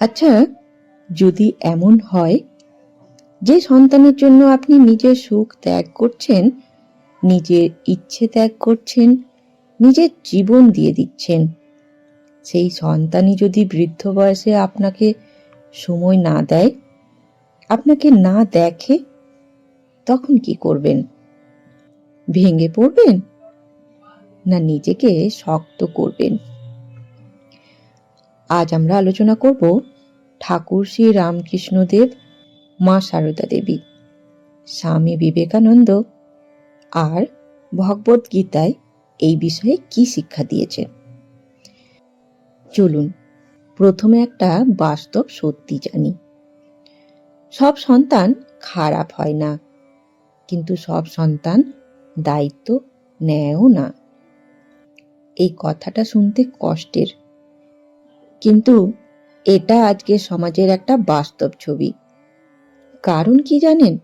আচ্ছা, যদি এমন হয় যে সন্তানের জন্য আপনি নিজের সুখ ত্যাগ করছেন, নিজের ইচ্ছে ত্যাগ করছেন, নিজের জীবন দিয়ে দিচ্ছেন, সেই সন্তানই যদি বৃদ্ধ বয়সে আপনাকে সময় না দেয়, আপনাকে না দেখে, তখন কি করবেন? ভেঙে পড়বেন না নিজেকে শক্ত করবেন? আজ আমরা আলোচনা করব ঠাকুর শ্রী রামকৃষ্ণদেব, মা সারদা দেবী, স্বামী বিবেকানন্দ আর ভগবদ গীতায় এই বিষয়ে কি শিক্ষা দিয়েছেন। চলুন প্রথমে একটা বাস্তব সত্যি জানি। সব সন্তান খারাপ হয় না, কিন্তু সব সন্তান দায়িত্ব নেয়ও না। এই কথাটা শুনতে কষ্টের, কিন্তু এটা আজকের সমাজের একটা বাস্তব ছবি। কারণ কি জানেন?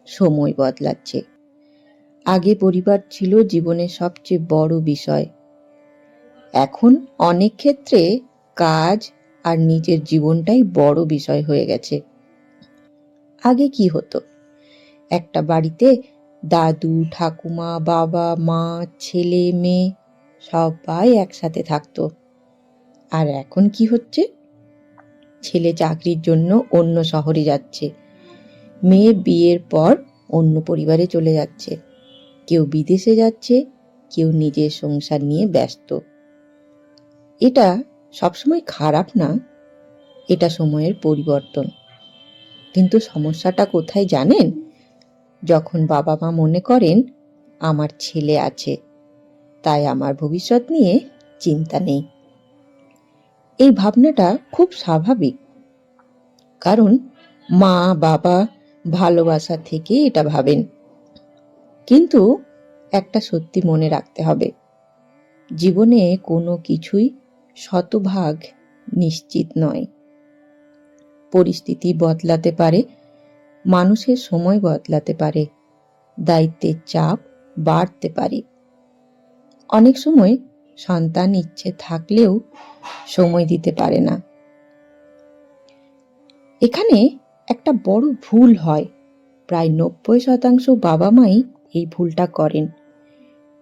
সময় বদলাচ্ছে। আগে পরিবার ছিল জীবনের সবচেয়ে বড় বিষয়। এখন অনেক ক্ষেত্রে কাজ আর নিজের জীবনটাই বড় বিষয় হয়ে গেছে। আগে কি হতো? একটা বাড়িতে দাদু, ঠাকুমা, বাবা, মা, ছেলে, মেয়ে সবাই একসাথে থাকতো। আর এখন কি হচ্ছে? ছেলে চাকরির জন্য অন্য শহরে যাচ্ছে, মেয়ে বিয়ের পর অন্য পরিবারে চলে যাচ্ছে, কেউ বিদেশে যাচ্ছে, কেউ নিজের সংসার নিয়ে ব্যস্ত। এটা সবসময় খারাপ না, এটা সময়ের পরিবর্তন। কিন্তু সমস্যাটা কোথায় জানেন? যখন বাবা মা মনে করেন আমার ছেলে আছে, তাই আমার ভবিষ্যৎ নিয়ে চিন্তা নেই। এই ভাবনাটা খুব স্বাভাবিক, কারণ মা বাবা ভালোবাসা থেকে এটা ভাবেন। কিন্তু একটা সত্যি মনে রাখতে হবে, জীবনে কোনো কিছুই শতভাগ নিশ্চিত নয়। পরিস্থিতি বদলাতে পারে, মানুষের সময় বদলাতে পারে, দায়িত্বের চাপ বাড়তে পারে। অনেক সময় সন্তান ইচ্ছে থাকলেও সময় দিতে পারে না। এখানে একটা বড় ভুল হয়। প্রায় 90% বাবা মাই এই ভুলটা করেন।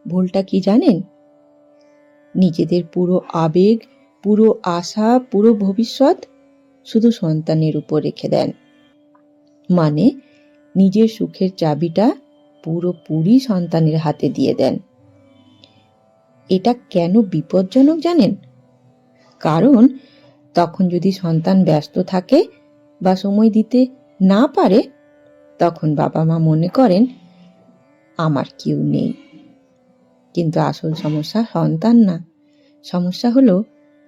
ভুলটা কি জানেন? নিজেদের পুরো আবেগ, পুরো আশা, পুরো ভবিষ্যৎ শুধু সন্তানের উপর রেখে দেন। মানে নিজের সুখের চাবিটা পুরোপুরি সন্তানের হাতে দিয়ে দেন। এটা কেন বিপজ্জনক জানেন? কারণ তখন যদি সন্তান ব্যস্ত থাকে বা সময় দিতে না পারে, তখন বাবা মা মনে করেন আমার কেউ নেই। কিন্তু আসল সমস্যা সন্তান না, সমস্যা হলো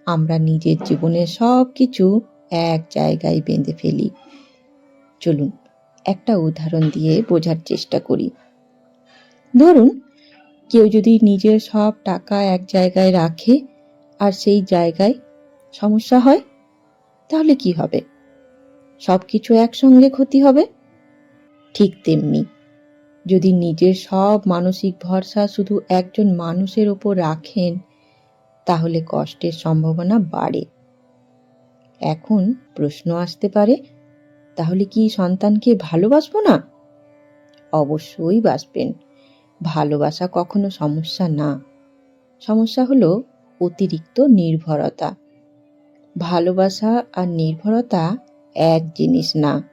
আমরা নিজের জীবনের সব কিছু এক জায়গায় বেঁধে ফেলি। চলুন একটা উদাহরণ দিয়ে বোঝার চেষ্টা করি। ধরুন কেউ যদি নিজের সব টাকা এক জায়গায় রাখে আর সেই জায়গায় সমস্যা হয়, তাহলে কি হবে? সবকিছু একসঙ্গে ক্ষতি হবে। ঠিক তেমনি যদি নিজের সব মানসিক ভরসা শুধু একজন মানুষের ওপর রাখেন, তাহলে কষ্টের সম্ভাবনা বাড়ে। এখন প্রশ্ন আসতে পারে, তাহলে কি সন্তানকে ভালোবাসবো না? অবশ্যই বাসবেন। ভালোবাসা কখনো সমস্যা না। সমস্যা হলো অতিরিক্ত নির্ভরতা। ভালোবাসা আর নির্ভরতা এক জিনিস না।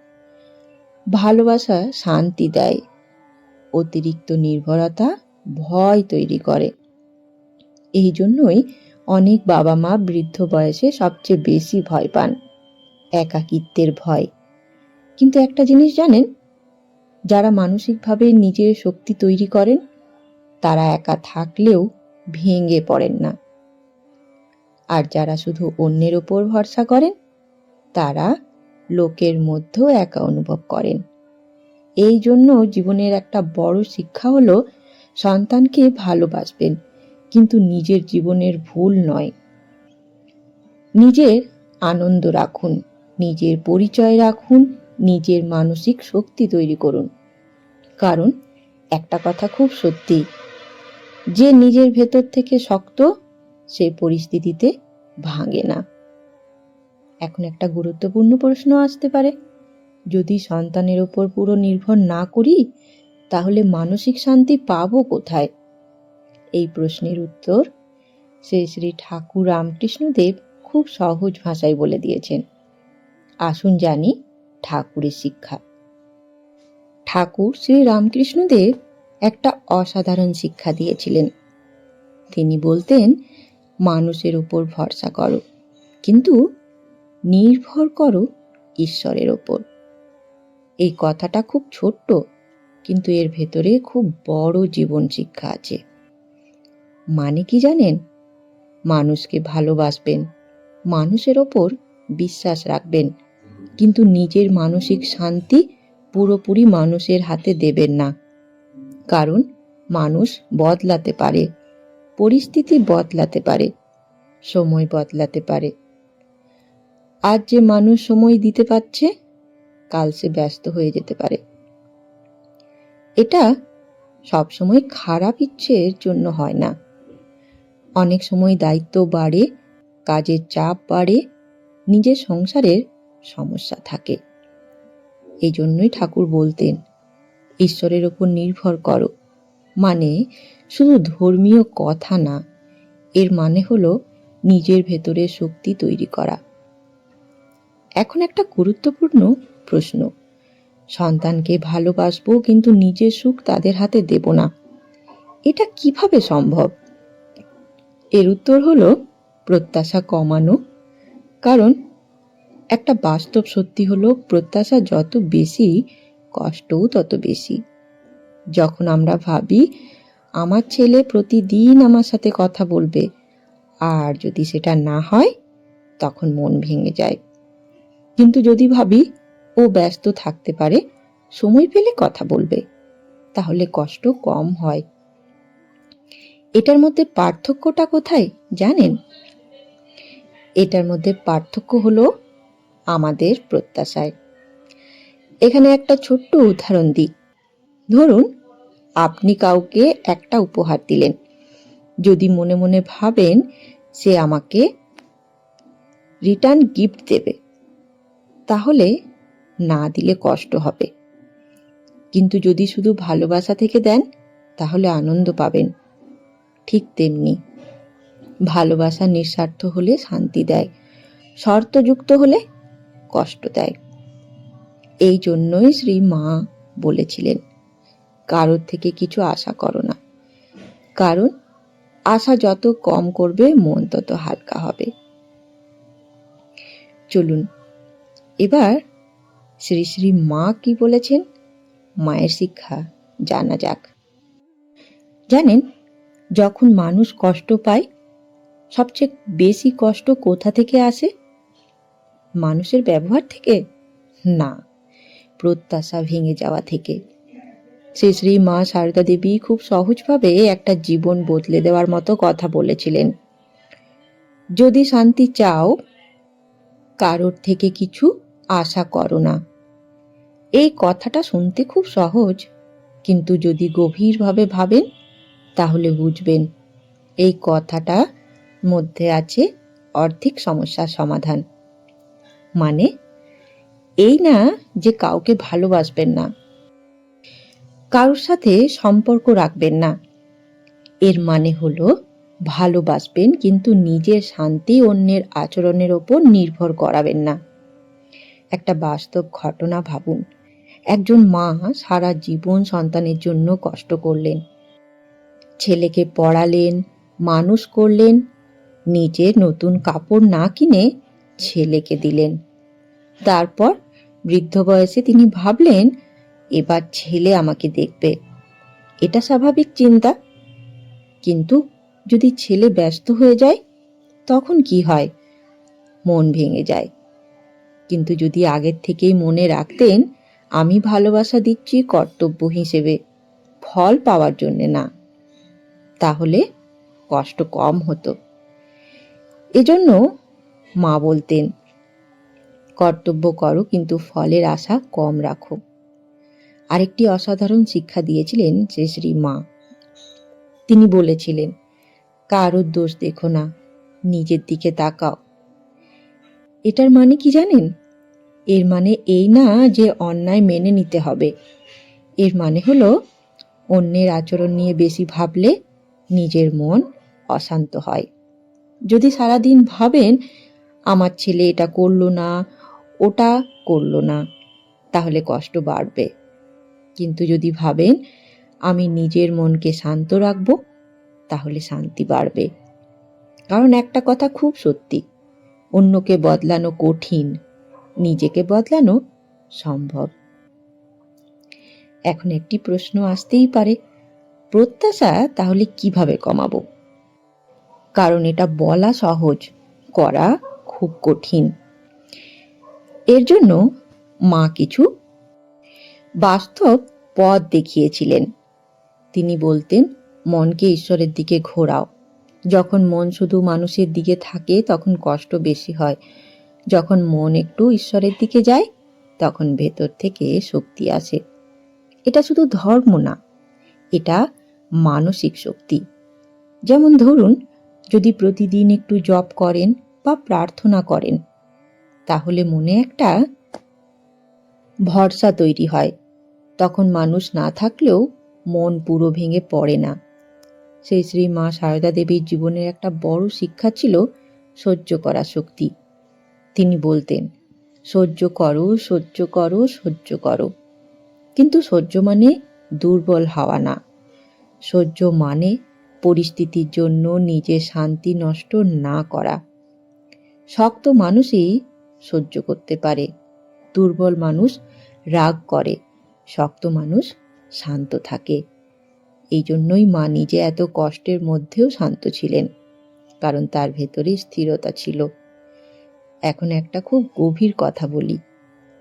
ভালোবাসা শান্তি দেয়, অতিরিক্ত নির্ভরতা ভয় তৈরি করে। এই জন্যই অনেক বাবা মা বৃদ্ধ বয়সে সবচেয়ে বেশি ভয় পান, একাকিত্বের ভয়। কিন্তু একটা জিনিস জানেন, যারা মানসিকভাবে নিজের শক্তি তৈরি করেন, তারা একা থাকলেও ভেঙে পড়েন না। আর যারা শুধু অন্যের ওপর ভরসা করেন, তারা লোকের মধ্যেও একা অনুভব করেন। এই জন্য জীবনের একটা বড় শিক্ষা হলো সন্তানকে ভালোবাসবেন, কিন্তু নিজের জীবনের ভুল নয়। নিজের আনন্দ রাখুন, নিজের পরিচয় রাখুন, নিজের মানসিক শক্তি তৈরি করুন। কারণ একটা কথা খুব সত্যি, যে নিজের ভেতর থেকে শক্ত, সে পরিস্থিতিতে ভাঙে না। এখন একটা গুরুত্বপূর্ণ প্রশ্ন আসতে পারে, যদি সন্তানের ওপর পুরো নির্ভর না করি তাহলে মানসিক শান্তি পাবো কোথায়? এই প্রশ্নের উত্তর শ্রী শ্রী ঠাকুর রামকৃষ্ণদেব খুব সহজ ভাষায় বলে দিয়েছেন। আসুন জানি ঠাকুরের শিক্ষা। ঠাকুর শ্রী রামকৃষ্ণদেব একটা অসাধারণ শিক্ষা দিয়েছিলেন। তিনি বলতেন, মানুষের উপর ভরসা করো, কিন্তু নির্ভর করো ঈশ্বরের ওপর। এই কথাটা খুব ছোট্ট, কিন্তু এর ভেতরে খুব বড় জীবন শিক্ষা আছে। মানে কি জানেন? মানুষকে ভালোবাসবেন, মানুষের ওপর বিশ্বাস রাখবেন, কিন্তু নিজের মানসিক শান্তি পুরোপুরি মানুষের হাতে দেবেন না। কারণ মানুষ বদলাতে পারে, পরিস্থিতি বদলাতে পারে, সময় বদলাতে পারে। আজ যে মানুষ সময় দিতে পারছে, কাল সে ব্যস্ত হয়ে যেতে পারে। এটা সবসময় খারাপ ইচ্ছের জন্য হয় না। অনেক সময় দায়িত্ব বাড়ে, কাজের চাপ বাড়ে, নিজের সংসারের সমস্যা থাকে। এই জন্যই ঠাকুর বলতেন, ঈশ্বরের ওপর নির্ভর করো। মানে শুধু ধর্মীয় কথা না, এর মানে হলো নিজের ভেতরে শক্তি তৈরি করা। এখন একটা গুরুত্বপূর্ণ প্রশ্ন, সন্তানকে ভালোবাসবো কিন্তু নিজের সুখ তাদের হাতে দেব না, এটা কিভাবে সম্ভব? এর উত্তর হলো প্রত্যাশা কমানো। কারণ একটা বাস্তব সত্যি হলো, প্রত্যাশা যত বেশি, কষ্টও তত বেশি। যখন আমরা ভাবি আমার ছেলে প্রতিদিন আমার সাথে কথা বলবে, আর যদি সেটা না হয় তখন মন ভেঙে যায়। কিন্তু যদি ভাবি ও ব্যস্ত থাকতে পারে, সময় পেলে কথা বলবে, তাহলে কষ্ট কম হয়। এটার মধ্যে পার্থক্যটা কোথায় জানেন? এটার মধ্যে পার্থক্য হলো আমাদের প্রত্যাশায়। এখানে একটা ছোট্ট উদাহরণ দিই। ধরুন আপনি কাউকে একটা উপহার দিলেন। যদি মনে মনে ভাবেন সে আমাকে রিটার্ন গিফট দেবে, তাহলে না দিলে কষ্ট হবে। কিন্তু যদি শুধু ভালোবাসা থেকে দেন, তাহলে আনন্দ পাবেন। ঠিক তেমনি ভালোবাসা নিঃস্বার্থ হলে শান্তি দেয়, শর্তযুক্ত হলে কষ্ট দেয়। এই জন্যই শ্রী মা বলেছিলেন, কারোর থেকে কিছু আশা করো না। কারণ আশা যত কম করবে, মন তত হালকা হবে। চলুন এবার শ্রী শ্রী মা কি বলেছেন, মায়ের শিক্ষা জানা যাক। জানেন, যখন মানুষ কষ্ট পায়, সবচেয়ে বেশি কষ্ট কোথা থেকে আসে? মানুষের ব্যবহার থেকে না, প্রত্যাশা ভেঙে যাওয়া থেকে। শ্রী শ্রী মা সারদা দেবী খুব সহজভাবে একটা জীবন বদলে দেওয়ার মতো কথা বলেছিলেন। যদি শান্তি চাও, কারোর থেকে কিছু আশা করো না। এই কথাটা শুনতে খুব সহজ, কিন্তু যদি গভীরভাবে ভাবেন তাহলে বুঝবেন এই কথাটা মধ্যে আছে অর্ধেক সমস্যার সমাধান। মানে এই না যে কাউকে ভালোবাসবেন না, কারোর সাথে সম্পর্ক রাখবেন না। এর মানে হলো ভালোবাসবেন, কিন্তু নিজের শান্তি অন্যের আচরণের ওপর নির্ভর করাবেন না। একটা বাস্তব ঘটনা ভাবুন। একজন মা সারা জীবন সন্তানের জন্য কষ্ট করলেন, ছেলেকে পড়ালেন, মানুষ করলেন, নিজের নতুন কাপড় না কিনে ছেলেকে দিলেন। তারপর বৃদ্ধ বয়সে তিনি ভাবলেন, এবার ছেলে আমাকে দেখবে। এটা স্বাভাবিক চিন্তা। কিন্তু যদি ছেলে ব্যস্ত হয়ে যায়, তখন কি হয়? মন ভেঙে যায়। কিন্তু যদি আগের থেকেই মনে রাখতেন, আমি ভালোবাসা দিচ্ছি কর্তব্য হিসেবে, ফল পাওয়ার জন্য না, তাহলে কষ্ট কম হতো। এজন্য মা বলতেন, কর্তব্য করো কিন্তু ফলের আশা কম রাখো। আরেকটি অসাধারণ শিক্ষা দিয়েছিলেন শ্রী শ্রী মা। তিনি বলেছিলেন, কারোর দোষ দেখো না, নিজের দিকে তাকাও। এটার মানে কি জানেন? এর মানে এই না যে অন্যায় মেনে নিতে হবে। এর মানে হলো অন্যের আচরণ নিয়ে বেশি ভাবলে নিজের মন অশান্ত হয়। যদি সারাদিন ভাবেন আমার ছেলে এটা করলো না, ওটা করলো না, তাহলে কষ্ট বাড়বে। কিন্তু যদি ভাবেন আমি নিজের মনকে শান্ত রাখবো, তাহলে শান্তি বাড়বে। কারণ একটা কথা খুব সত্যি, অন্যকে বদলানো কঠিন, নিজেকে বদলানো সম্ভব। এখন একটি প্রশ্ন আসতেই পারে, প্রত্যাশা তাহলে কিভাবে কমাবো? কারণ এটা বলা সহজ, করা খুব কঠিন। এর জন্য মা কিছু বাস্তব পথ দেখিয়েছিলেন। তিনি বলতেন মনকে ঈশ্বরের দিকে ঘোরাও। যখন মন শুধু মানুষের দিকে থাকে তখন কষ্ট বেশি হয়। যখন মন একটু ঈশ্বরের দিকে যায় তখন ভেতর থেকে শক্তি আসে। এটা শুধু ধর্ম না, এটা মানসিক শক্তি। যেমন ধরুন, যদি প্রতিদিন একটু জপ করেন বা প্রার্থনা করেন, তাহলে মনে একটা ভরসা তৈরি হয়। তখন মানুষ না থাকলেও মন পুরো ভেঙে পড়ে না। সেই শ্রী মা সারদা দেবীর জীবনের একটা বড় শিক্ষা ছিল সহ্য করা শক্তি। তিনি বলতেন, সহ্য করো, সহ্য করো, সহ্য করো। কিন্তু সহ্য মানে দুর্বল হওয়া না। সহ্য মানে পরিস্থিতির জন্য নিজের শান্তি নষ্ট না করা। শক্ত মানুষই সহ্য করতে পারে, দুর্বল মানুষ রাগ করে, শক্ত মানুষ শান্ত থাকে। এই জন্যই মা নিজে এত কষ্টের মধ্যেও শান্ত ছিলেন, কারণ তার ভেতরে স্থিরতা ছিল। এখন একটা খুব গভীর কথা বলি,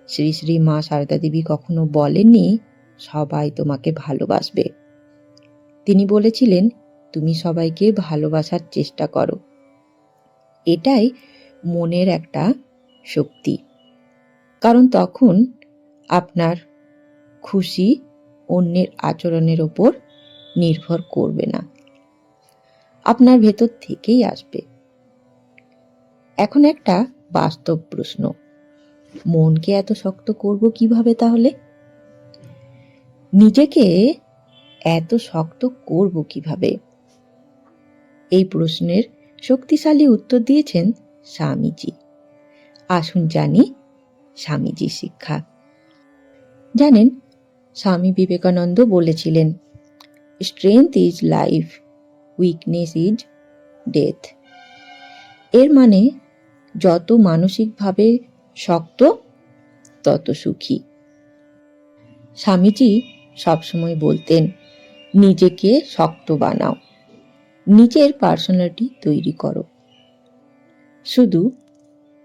শ্রী শ্রী মা সারদা দেবী কখনো বলেননি সবাই তোমাকে ভালোবাসবে। তিনি বলেছিলেন তুমি সবাইকে ভালোবাসার চেষ্টা করো। এটাই মনের একটা শক্তি, কারণ তখন আপনার খুশি অন্যের আচরণের ওপর নির্ভর করবে না, আপনার ভেতর থেকেই আসবে। এখন একটা বাস্তব প্রশ্ন, মনকে এত শক্ত করব কিভাবে তাহলে? নিজেকে এত শক্ত করব কিভাবে? এই প্রশ্নের শক্তিশালী উত্তর দিয়েছেন স্বামীজি। আসুন জানি স্বামীজির শিক্ষা। জানেন, স্বামী বিবেকানন্দ বলেছিলেন, strength is life, weakness is death. এর মানে যত মানসিকভাবে শক্ত তত সুখী। স্বামীজি সবসময় বলতেন নিজেকে শক্ত বানাও, নিজের পার্সোনালিটি তৈরি করো, শুধু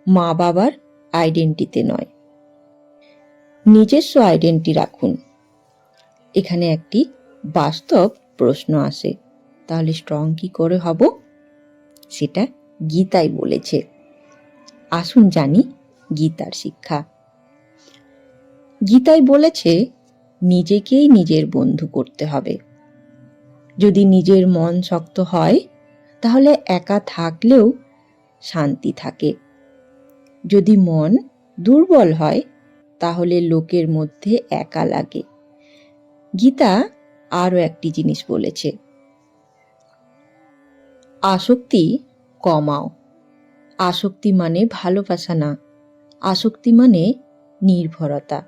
মা বাবার আইডেন্টিতে নয়, নিজস্ব আইডেন্টি রাখুন। এখানে একটি বাস্তব প্রশ্ন আসে, তাহলে স্ট্রং কি করে হব? সেটা গীতাই বলেছে। আসুন জানি গীতার শিক্ষা। গীতাই বলেছে নিজেকেই নিজের বন্ধু করতে হবে। যদি নিজের মন শক্ত হয় তাহলে একা থাকলেও শান্তি থাকে। যদি মন দুর্বল হয় তাহলে লোকের মধ্যে একা লাগে। গীতা আরও একটি জিনিস বলেছে, আসক্তি কমাও। আসক্তি মানে ভালোবাসা না, আসক্তি মানে নির্ভরতা।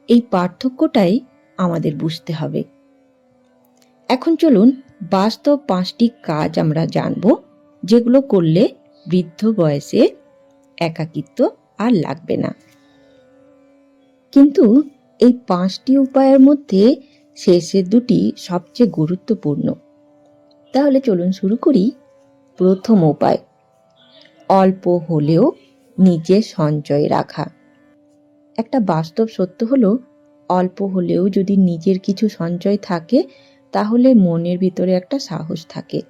এই পার্থক্যটাই আমাদের বুঝতে হবে। এখন চলুন বাস্তব 5টি কাজ আমরা জানব, যেগুলো করলে বৃদ্ধ বয়সে একাকিত্ব আর লাগবে না। কিন্তু এই 5টি উপায়ের মধ্যে শেষের দুটি সবচেয়ে গুরুত্বপূর্ণ। তাহলে চলুন শুরু করি। প্রথম উপায়, অল্প হলেও নিজের সঞ্চয় রাখা। একটা বাস্তব সত্য হলো, অল্প হলেও যদি নিজের কিছু সঞ্চয় থাকে তাহলে মনের ভিতরে একটা সাহস থাকে।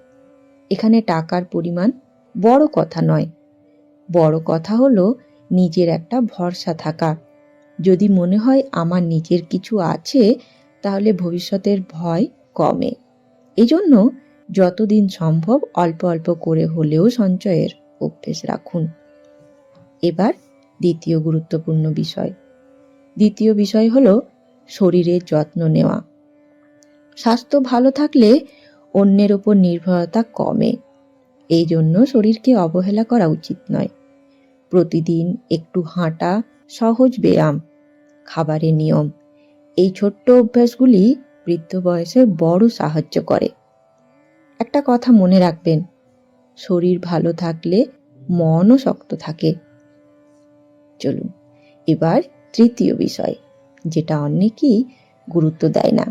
এখানে টাকার পরিমাণ বড় কথা নয়, বড় কথা হলো নিজের একটা ভরসা থাকা। যদি মনে হয় আমার নিজের কিছু আছে তাহলে ভবিষ্যতের ভয় কমে। এজন্য যতদিন সম্ভব অল্প অল্প করে হলেও সঞ্চয়ের অভ্যেস রাখুন। এবার দ্বিতীয় গুরুত্বপূর্ণ বিষয়। দ্বিতীয় বিষয় হলো শরীরের যত্ন নেওয়া। স্বাস্থ্য ভালো থাকলে অন্যের ওপর নির্ভরতা কমে। এই জন্য শরীরকে অবহেলা করা উচিত নয়। প্রতিদিন একটু হাঁটা, সহজ ব্যায়াম, খাবারের নিয়ম, এই ছোট্ট অভ্যাসগুলি বৃদ্ধ বয়সে বড় সাহায্য করে। একটা কথা মনে রাখবেন, শরীর ভালো থাকলে মনও শক্ত থাকে। চলুন এবার তৃতীয় বিষয়, যেটা অনেকেই গুরুত্ব দেয় না,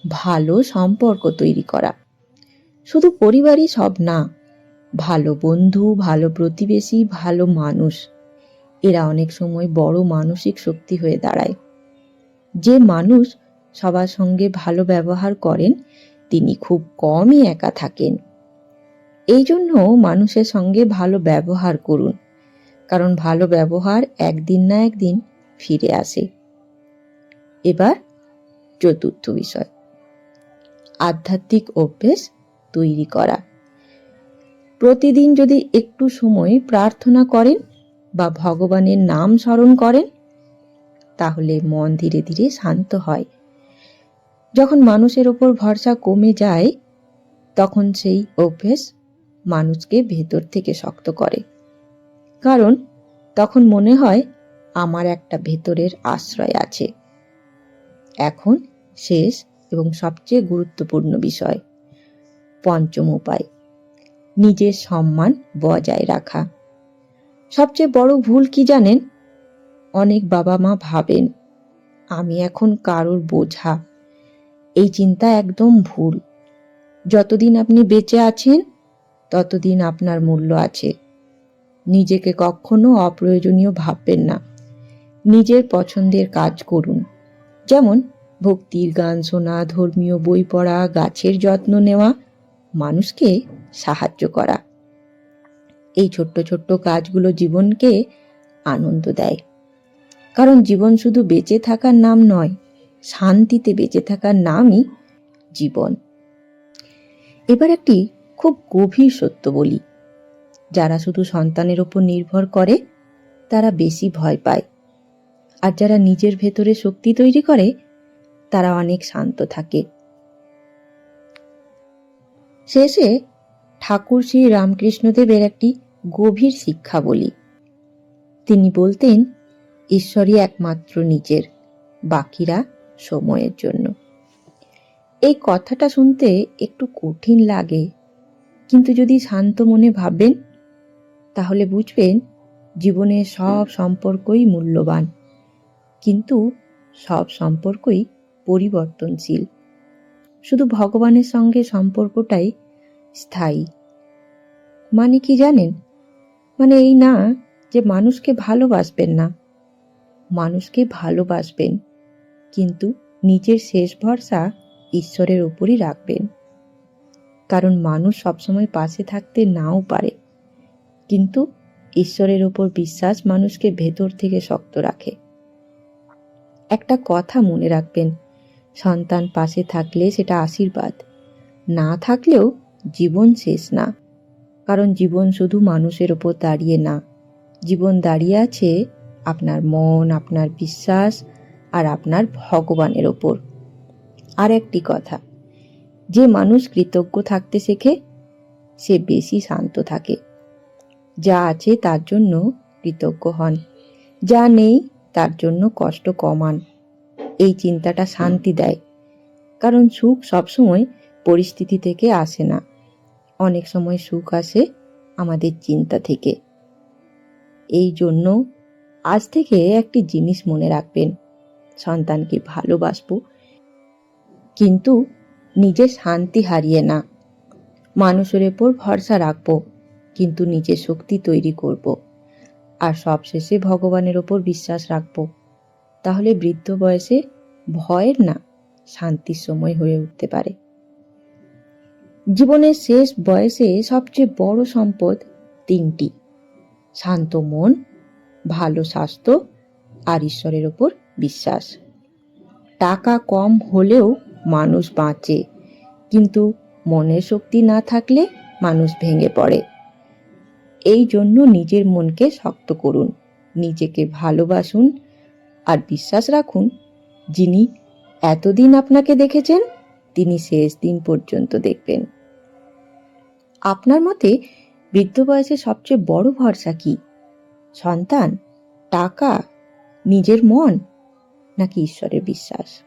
ভালো সম্পর্ক তৈরি করা। শুধু পরিবারই সব না, ভালো বন্ধু, ভালো প্রতিবেশী, ভালো মানুষ, এরা অনেক সময় বড় মানসিক শক্তি হয়ে দাঁড়ায়। যে মানুষ সবার সঙ্গে ভালো ব্যবহার করেন তিনি খুব কমই একা থাকেন। এই জন্য মানুষের সঙ্গে ভালো ব্যবহার করুন, কারণ ভালো ব্যবহার একদিন না একদিন ফিরে আসে। এবার চতুর্থ বিষয়, আধ্যাত্মিক অভ্যেস তৈরি করা। প্রতিদিন যদি একটু সময় প্রার্থনা করেন বা ভগবানের নাম স্মরণ করেন, তাহলে মন ধীরে ধীরে শান্ত হয়। যখন মানুষের ওপর ভরসা কমে যায়, তখন সেই অভ্যেস মানুষকে ভেতর থেকে শক্ত করে। কারণ তখন মনে হয় আমার একটা ভেতরের আশ্রয় আছে। এখন শেষ এবং সবচেয়ে গুরুত্বপূর্ণ বিষয়, পঞ্চম উপায়, নিজের সম্মান বজায় রাখা। সবচেয়ে বড় ভুল কি জানেন? অনেক বাবা মা ভাবেন আমি এখন কারোর বোঝা। এই চিন্তা একদম ভুল। যতদিন আপনি বেঁচে আছেন ততদিন আপনার মূল্য আছে। নিজেকে কখনো অপ্রয়োজনীয় ভাববেন না। নিজের পছন্দের কাজ করুন, যেমন ভক্তির গান শোনা, ধর্মীয় বই পড়া, গাছের যত্ন নেওয়া, মানুষকে সাহায্য করা। এই ছোট্ট ছোট্ট কাজগুলো জীবনকে আনন্দ দেয়। কারণ জীবন শুধু বেঁচে থাকার নাম নয়, শান্তিতে বেঁচে থাকার নামই জীবন। এবার একটি খুব গভীর সত্য বলি, যারা শুধু সন্তানের ওপর নির্ভর করে তারা বেশি ভয় পায়, আর যারা নিজের ভেতরে শক্তি তৈরি করে তারা অনেক শান্ত থাকে। শেষে ঠাকুর শ্রী রামকৃষ্ণদেবের একটি গভীর শিক্ষা বলি। তিনি বলতেন, ঈশ্বরই একমাত্র নিজের, বাকিরা সময়ের জন্য। এই কথাটা শুনতে একটু কঠিন লাগে, কিন্তু যদি শান্ত মনে ভাববেন তাহলে বুঝবেন জীবনের সব সম্পর্কই মূল্যবান, কিন্তু সব সম্পর্কই পরিবর্তনশীল। শুধু ভগবানের সঙ্গে সম্পর্কটাই স্থায়ী। মানে কি জানেন? মানে এই না যে মানুষকে ভালোবাসবেন না, মানুষকে ভালোবাসবেন, কিন্তু নিজের শেষ ভরসা ঈশ্বরের উপরই রাখবেন। কারণ মানুষ সবসময় পাশে থাকতে নাও পারে, কিন্তু ঈশ্বরের উপর বিশ্বাস মানুষকে ভেতর থেকে শক্ত রাখে। একটা কথা মনে রাখবেন, সন্তান পাশে থাকলে সেটা আশীর্বাদ, না থাকলেও জীবন শেষ না। কারণ জীবন শুধু মানুষের ওপর দাঁড়িয়ে না, জীবন দাঁড়িয়ে আছে আপনার মন, আপনার বিশ্বাস আর আপনার ভগবানের ওপর। আর একটি কথা, যে মানুষ কৃতজ্ঞ থাকতে শেখে সে বেশি শান্ত থাকে। যা আছে তার জন্য কৃতজ্ঞ হন, যা নেই তার জন্য কষ্ট কমান। এই চিন্তাটা শান্তি দেয়, কারণ সুখ সবসময় পরিস্থিতি থেকে আসে না, অনেক সময় সুখ আসে আমাদের চিন্তা থেকে। এই জন্য আজ থেকে একটি জিনিস মনে রাখবেন, সন্তানকে ভালোবাসবো, কিন্তু নিজের শান্তি হারিয়ে না। মানুষের উপর ভরসা রাখবো, কিন্তু নিজের শক্তি তৈরি করব। আর সবশেষে ভগবানের ওপর বিশ্বাস রাখবো। তাহলে বৃদ্ধ বয়সে ভয়ের না, শান্তির সময় হয়ে উঠতে পারে। জীবনের শেষ বয়সে সবচেয়ে বড় সম্পদ তিনটি: শান্ত মন, ভালো স্বাস্থ্য আর ঈশ্বরের ওপর বিশ্বাস। টাকা কম হলেও মানুষ বাঁচে, কিন্তু মনের শক্তি না থাকলে মানুষ ভেঙে পড়ে। এই জন্য নিজের মনকে শক্ত করুন, নিজেকে ভালোবাসুন আর বিশ্বাস রাখুন, যিনি এতদিন আপনাকে দেখেছেন তিনি শেষ দিন পর্যন্ত দেখবেন। আপনার মতে বৃদ্ধ বয়সে সবচেয়ে বড় ভরসা কি? সন্তান, টাকা, নিজের মন, নাকি ঈশ্বরের বিশ্বাস?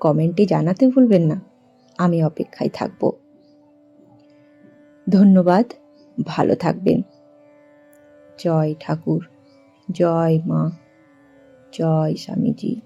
কমেন্টে জানাতে ভুলবেন না। আমি অপেক্ষায় থাকব। ধন্যবাদ। ভালো থাকবেন। জয় ঠাকুর, জয় মা, জয় স্বামীজি।